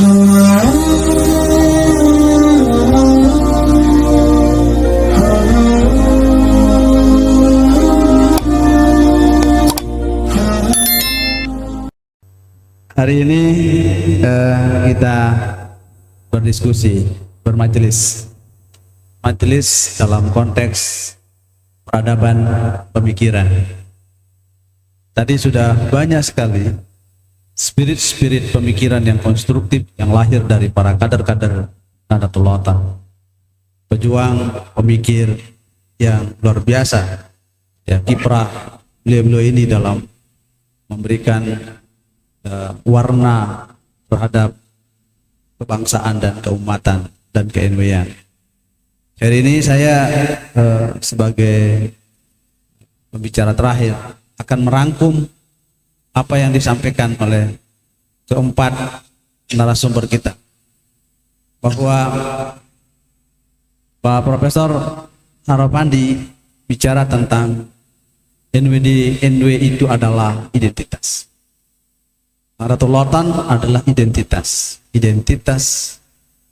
Hari ini kita berdiskusi, bermajelis. Majelis dalam konteks peradaban pemikiran. Tadi sudah banyak sekali spirit-spirit pemikiran yang konstruktif yang lahir dari para kader-kader Nahdlatul Ulama. Pejuang pemikir yang luar biasa. Ya, kiprah beliau-beliau ini dalam memberikan warna terhadap kebangsaan dan keumatan dan ke-NW-an. Hari ini saya sebagai pembicara terakhir akan merangkum apa yang disampaikan oleh keempat narasumber kita, bahwa Pak Profesor Harapandi bicara tentang NW itu adalah identitas. Nahdlatul Ulama adalah identitas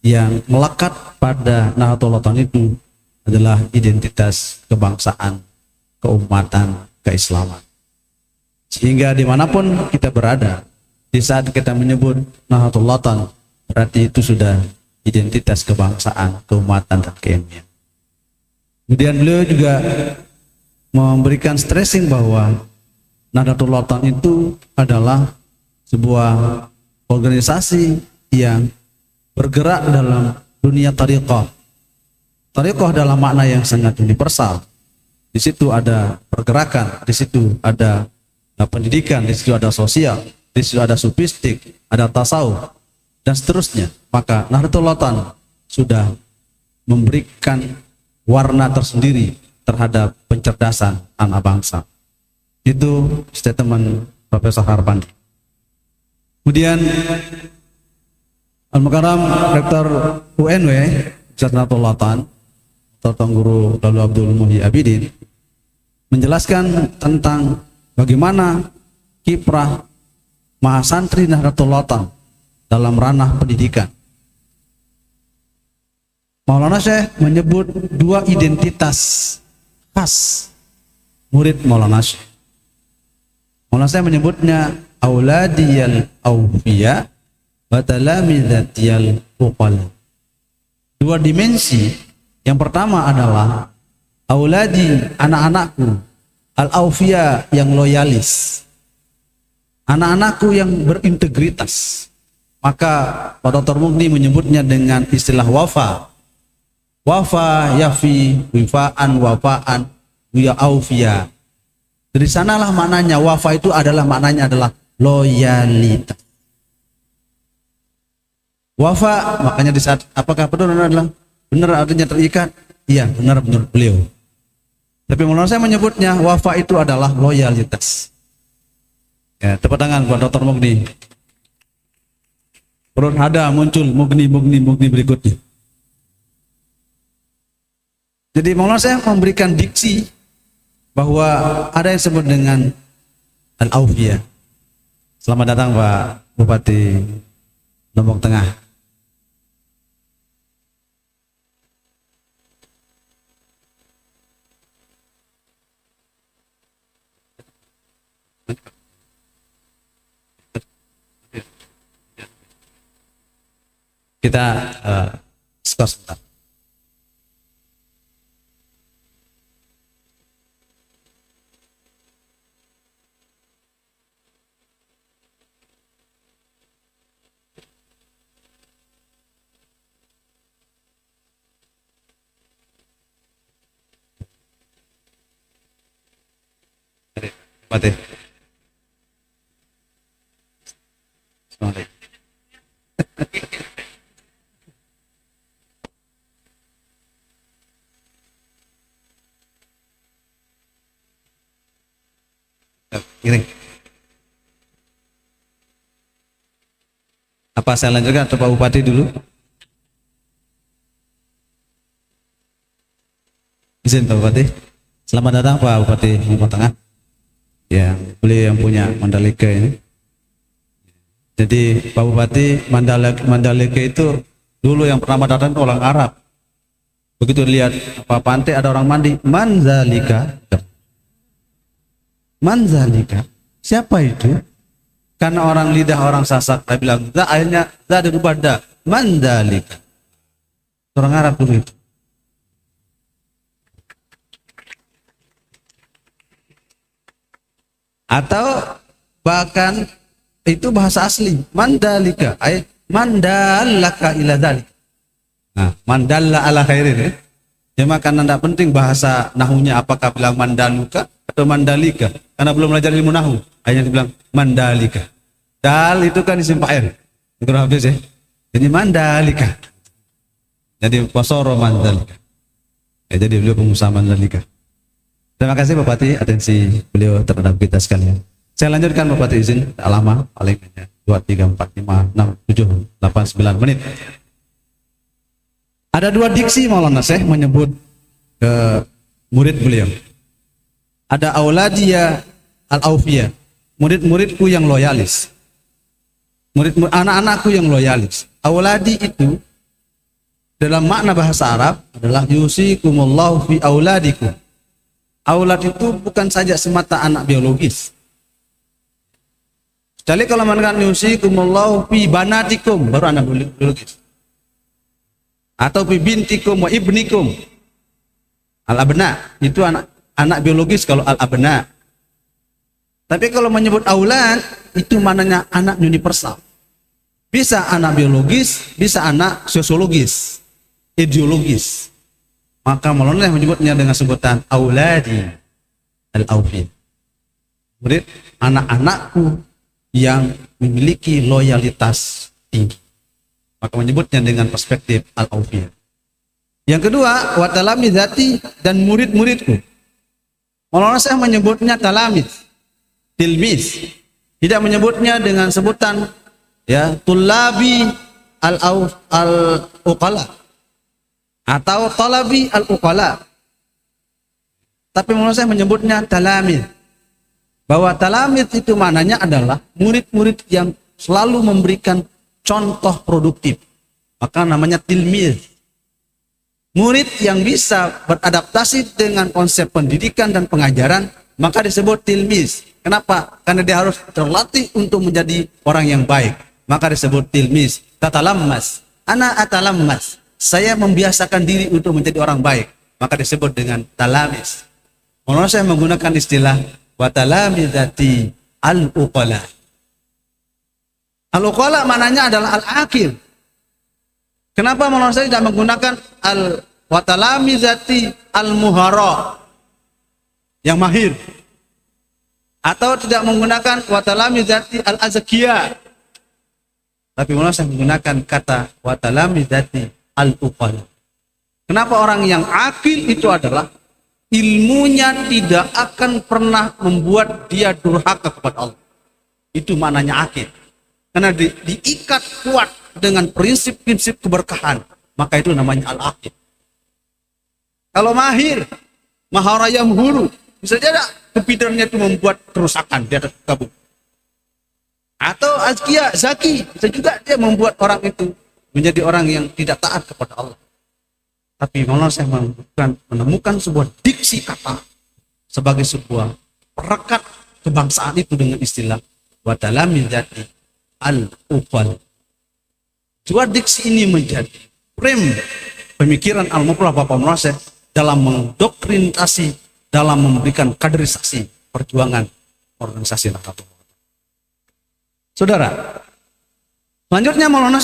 yang melekat pada Nahdlatul Ulama itu adalah identitas kebangsaan, keumatan, keislaman. Sehingga dimanapun kita berada, di saat kita menyebut Nahdlatul Ulama, berarti itu sudah identitas kebangsaan, keumatan, dan keilmuan. Kemudian beliau juga memberikan stressing bahwa Nahdlatul Ulama itu adalah sebuah organisasi yang bergerak dalam dunia tariqah. Tariqah dalam makna yang sangat universal. Di situ ada pergerakan, di situ ada pendidikan, di situ ada sosial, di situ ada sufistik, ada tasawuf, dan seterusnya. Maka Nahdlatul Ulama sudah memberikan warna tersendiri terhadap pencerdasan anak bangsa. Itu statement Profesor Harapandi. Kemudian Al-Mukarram Rektor UNW Nahdlatul Ulama Dr. Guru Lalu Abdul Muhyi Abidin menjelaskan tentang bagaimana kiprah mahasantri Nahdlatul Ulama dalam ranah pendidikan. Maulana Syekh menyebut dua identitas khas murid Maulana Syekh. Maulana Syekh menyebutnya auladiyal awfiya wa talamidhatiyal uqala. Dua dimensi. Yang pertama adalah auladi, anak-anakku, al-awfiya, yang loyalis, anak-anakku yang berintegritas. Maka Pak Dr. Mughni menyebutnya dengan istilah wafa. Wafa yafi wifaan wafaan wiya awfiya. Dari sanalah maknanya wafa itu adalah maknanya adalah loyalitas. Wafa, makanya di saat apakah benar adalah benar artinya terikat? Iya, benar menurut beliau. Tapi menurut saya menyebutnya wafa itu adalah loyalitas. Ya, tepuk tangan buat Dr. Mughni. Perut ada muncul Mughni berikutnya. Jadi Maulana saya memberikan diksi bahwa ada yang disebut dengan al-awfiyah. Selamat datang Pak Bupati Lombok Tengah. Kita skor sebentar. Mati. Gini. Apa saya lanjutkan atau Pak Bupati dulu? Izin Pak Bupati. Selamat datang Pak Bupati Lombok Tengah. Ya, beliau yang punya Mandalika ini. Jadi Pak Bupati, Mandalika itu dulu yang pertama datang itu orang Arab. Begitu lihat apa pantai ada orang mandi, Manzalika. Manzalika, siapa itu? Karena orang lidah orang Sasak, dia bilang, akhirnya dirubah Mandalika. Orang Arab dulu itu. Atau bahkan itu bahasa asli, Mandalika, mandallaka ila dzalik. Nah, mandalla ala khairin ya. Cuma karena tidak penting bahasa nahunya apakah bilang mandaluka atau mandalika, karena belum belajar ilmu nahu, hanya dibilang mandalika. Dal itu kan isim fa'il. Itu habis ya. Jadi mandalika. Jadi posoro mandalika. Ya, jadi beliau pengusaha mandalika. Terima kasih Pak Bupati atensi beliau terhadap kita sekalian. Saya lanjutkan Pak Bupati izin, tak lama, paling 2, 3, 4, 5, 6, 7, 8, 9 menit. Ada 2 diksi Maulana Syekh menyebut ke murid beliau. Ada auladiyah al-aufiyah, murid-muridku yang loyalis. Anak-anakku yang loyalis. Auladi itu dalam makna bahasa Arab adalah yusikumullahu fi auladikum. Aulad itu bukan saja semata anak biologis. Kecuali kalau mengatakan yusikumullahu fi banatikum, baru anak biologis. Atau fi bintikum wa ibnikum. Al-abna itu anak biologis kalau al-abna. Tapi kalau menyebut aulad itu maknanya anak universal. Bisa anak biologis, bisa anak sosiologis, ideologis. Maka Maulana menyebutnya dengan sebutan auladi al-aufiyah. Murid anak-anakku yang memiliki loyalitas tinggi. Maka menyebutnya dengan perspektif al-aufiyah. Yang kedua, wa talamizati dan murid-muridku. Maulana saya menyebutnya talamid, tilmiz. Tidak menyebutnya dengan sebutan ya tullabi al-uqala atau talabi al-uqala. Tapi Maulana saya menyebutnya talamid. Bahwa talamid itu maknanya adalah murid-murid yang selalu memberikan contoh produktif. Maka namanya tilmiz. Murid yang bisa beradaptasi dengan konsep pendidikan dan pengajaran, maka disebut tilmiz. Kenapa? Karena dia harus terlatih untuk menjadi orang yang baik. Maka disebut tilmiz. Tatalammas. Ana atalammas. Saya membiasakan diri untuk menjadi orang baik. Maka disebut dengan talamiz. Maulana saya menggunakan istilah wa talamizati al-uqala. Al-uqala maknanya adalah al-aqil. Kenapa Maulana saya tidak menggunakan wa talamizati al-muhara yang mahir, atau tidak menggunakan wa talamizati al-azkiyah, tapi Maulana saya menggunakan kata wa talamizati al-uqala. Kenapa? Orang yang akil itu adalah ilmunya tidak akan pernah membuat dia durhaka kepada Allah. Itu maknanya akil. Karena diikat kuat dengan prinsip-prinsip keberkahan, maka itu namanya al-aqil. Kalau mahir, maharayam huru, bisa jadi kepidarannya itu membuat kerusakan di atas kabut. Atau azkiya, zaki, bisa juga dia membuat orang itu menjadi orang yang tidak taat kepada Allah. Tapi Maulana saya menemukan sebuah diksi kata sebagai sebuah perekat kebangsaan itu dengan istilah wa talamizati al-uqal. Dua diksi ini menjadi frame pemikiran al-muflah Bapak Maulana dalam mendoktrinasi, dalam memberikan kaderisasi perjuangan organisasi Nahdlatul Ulama. Saudara, selanjutnya Maulana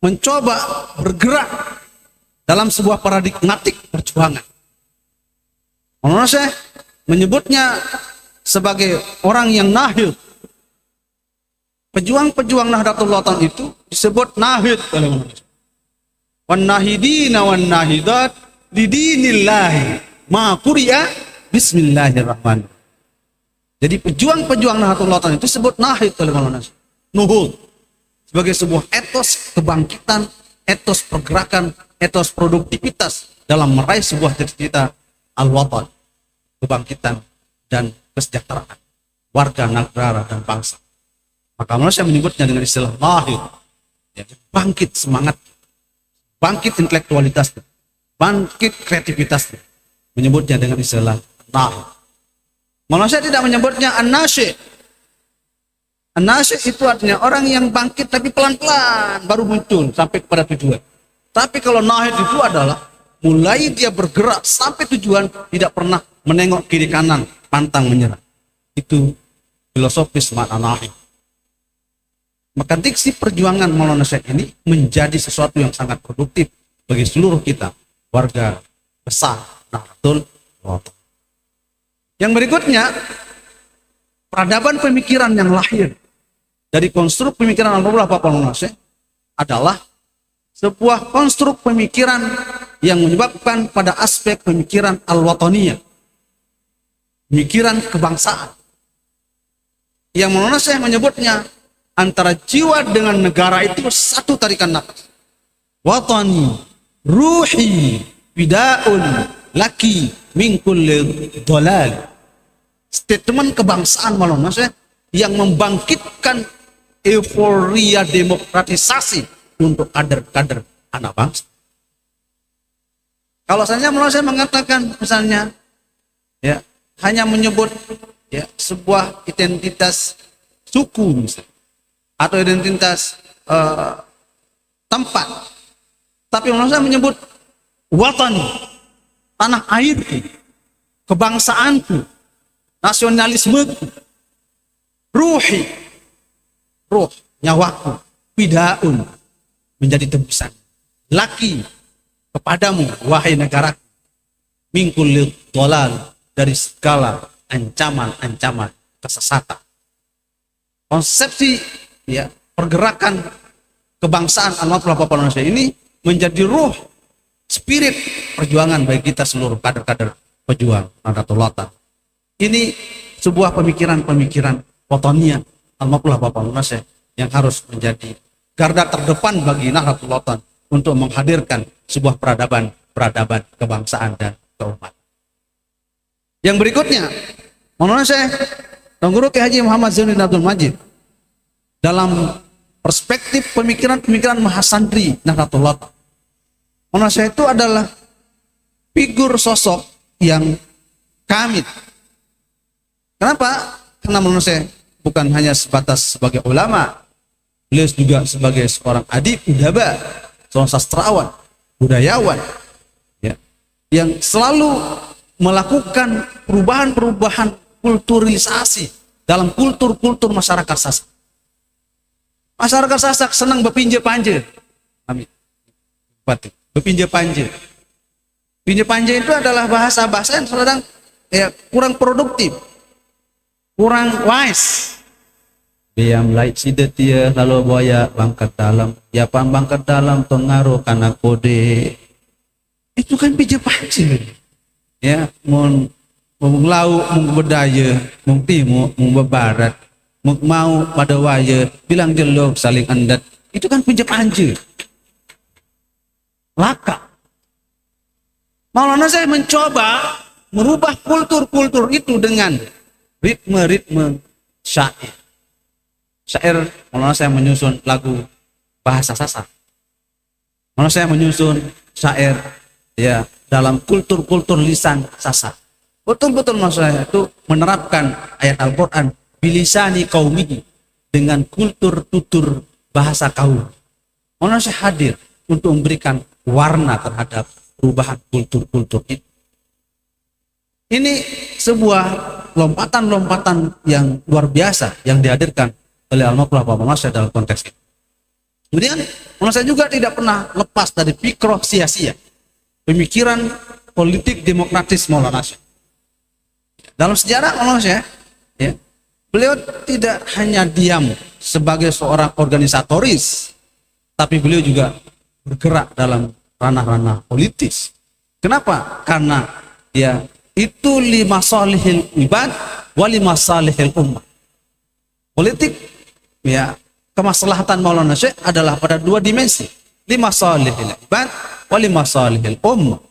mencoba bergerak dalam sebuah paradigmatik perjuangan. Maulana menyebutnya sebagai orang yang nahid. Pejuang-pejuang Nahdlatul Ulama itu disebut nahid oleh Maulana. Wan nahidina wan nahidat lidinillahi ma quriya bismillahirrahmanirrahim. Jadi pejuang-pejuang Nahdlatul Ulama itu disebut nahid oleh Maulana. Nuhud sebagai sebuah etos kebangkitan, etos pergerakan, etos produktivitas dalam meraih sebuah cita-cita al-watan, kebangkitan dan kesejahteraan warga negara dan bangsa. Maka Maulana Syekh menyebutnya dengan istilah lahir, ya, bangkit semangat, bangkit intelektualitas, bangkit kreativitas, menyebutnya dengan istilah lahir. Maulana Syekh tidak menyebutnya an-nasyi'. An-nasyi' itu artinya orang yang bangkit tapi pelan-pelan baru muncul sampai kepada tujuan. Tapi kalau nahid itu adalah mulai dia bergerak sampai tujuan, tidak pernah menengok kiri kanan, pantang menyerah. Itu filosofis makna nahid. Maka diksi perjuangan Maulana Syekh ini menjadi sesuatu yang sangat produktif bagi seluruh kita, warga besar Nahdlatul Ulama. Yang berikutnya, peradaban pemikiran yang lahir dari konstruk pemikiran Al-Ma'ruf Bapak Maulana Syekh adalah sebuah konstruk pemikiran yang menyebabkan pada aspek pemikiran al-wataniyah, pemikiran kebangsaan. Yang Maulana Syekh menyebutnya antara jiwa dengan negara itu satu tarikan nafas. Watani, ruhi, bida'un, laki, min kulli dhalal. Statement kebangsaan Maulana Syekh yang membangkitkan euforia demokratisasi untuk kader-kader anak bangsa. Kalau saja Maulana Syekh mengatakan misalnya, ya, hanya menyebut, ya, sebuah identitas suku misalnya, atau identitas tempat, tapi Maulana Syekh menyebut watan, tanah airku, kebangsaanku, nasionalismeku, ruhi, ruh, nyawaku, bidaun, menjadi tebusan, laki kepadamu wahai negaraku, mingkul dolal, dari segala ancaman-ancaman kesesatan. Konsepsi, ya, pergerakan kebangsaan Al-Ma'ruf Bapak Maulana Syekh ini menjadi ruh, spirit perjuangan bagi kita seluruh kader-kader pejuang Nahdlatul Ulama. Ini sebuah pemikiran-pemikiran wataniyah Al-Ma'ruf Bapak Maulana Syekh yang harus menjadi garda terdepan bagi Nahdlatul Ulama untuk menghadirkan sebuah peradaban kebangsaan dan keummatan. Yang berikutnya, Maulana Syekh dan Guru Kiai Haji Muhammad Zainuddin Abdul Majid dalam perspektif pemikiran-pemikiran mahasantri Nahdlatul Ulama, Maulana Syekh itu adalah figur sosok yang kamit. Kenapa? Karena Maulana Syekh bukan hanya sebatas sebagai ulama, beliau juga sebagai seorang adib, udaba, seorang sastrawan, budayawan, ya, yang selalu melakukan perubahan-perubahan kulturalisasi dalam kultur-kultur masyarakat Sasak. Masyarakat Sasak senang berpinje-panje. Amin. Berpinje-panje. Pinje-panje itu adalah bahasa-bahasa yang sedang, ya, kurang produktif, kurang wise. Biam laik sidetia lalu buaya bangkat dalam, ya pan bangkat dalam pengaruh karena kode. Itu kan pinje-panje. Ya, mun lauk, mun bedaya, mun timur, mun bebarat, mun mau pada waya, bilang jelok saling endat. Itu kan pinje-panje. Laka. Maulana Syekh mencoba merubah kultur-kultur itu dengan ritme-ritme syair. Syair Maulana Syekh menyusun lagu bahasa Sasak. Maulana Syekh menyusun syair, ya, dalam kultur-kultur lisan Sasak. Betul-betul Maulana Syekh itu menerapkan ayat Al-Quran bilisani qaumihi, dengan kultur tutur bahasa kaum. Maulana Syekh hadir untuk memberikan warna terhadap perubahan kultur-kultur itu. Ini sebuah lompatan-lompatan yang luar biasa yang dihadirkan oleh Al-Ma'ruf Bapak Maulana Syekh dalam konteks ini. Kemudian Maulana Syekh juga tidak pernah lepas dari fikroh sia-sia, pemikiran politik demokratis Maulana Syekh. Dalam sejarah Maulana Syekh, ya, beliau tidak hanya diam sebagai seorang organisatoris, tapi beliau juga bergerak dalam ranah-ranah politis. Kenapa? Karena, ya, itu lima salihil ibad wa lima salihil ummah. Politik, ya, kemaslahatan Maulana Syekh adalah pada dua dimensi, lima salihil ibad wa lima salihil ummah.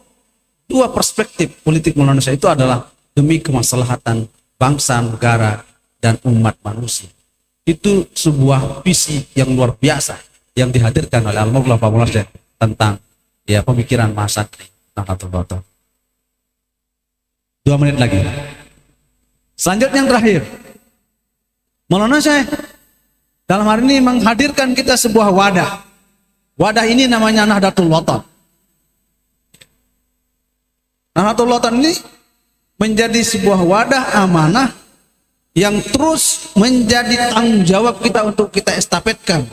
Dua perspektif politik Maulana Syekh itu adalah demi kemaslahatan bangsa, negara, dan umat manusia. itu sebuah visi yang luar biasa yang dihadirkan oleh Al-Maulana Pak Mullah tentang ya pemikiran Mahasantri Nahdlatul Ulama. 2 menit lagi. Selanjutnya yang terakhir, Maulana Syekh dalam hari ini menghadirkan kita sebuah wadah. Wadah ini namanya Nahdlatul Ulama. Nahdlatul Ulama ini menjadi sebuah wadah amanah yang terus menjadi tanggung jawab kita untuk kita estafetkan,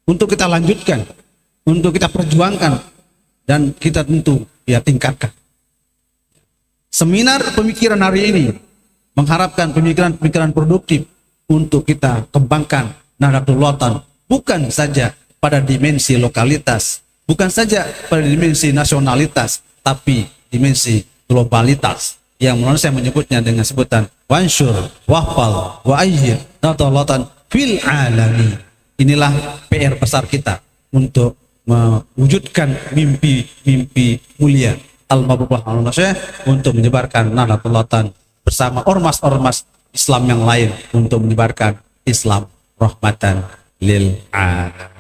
untuk kita lanjutkan, untuk kita perjuangkan, dan kita tentu ya tingkatkan. Seminar pemikiran hari ini mengharapkan pemikiran-pemikiran produktif untuk kita kembangkan Nahdlatul Ulama, bukan saja pada dimensi lokalitas, bukan saja pada dimensi nasionalitas, tapi dimensi globalitas yang menurut saya menyebutnya dengan sebutan wansur, wafal, wa'ayyir, Nahdlatul fil alami. Inilah PR besar kita untuk mewujudkan mimpi-mimpi mulia Al-Maulana Syekh untuk menyebarkan Nahdlatul bersama ormas-ormas Islam yang lain untuk menyebarkan Islam rahmatan lil alamin.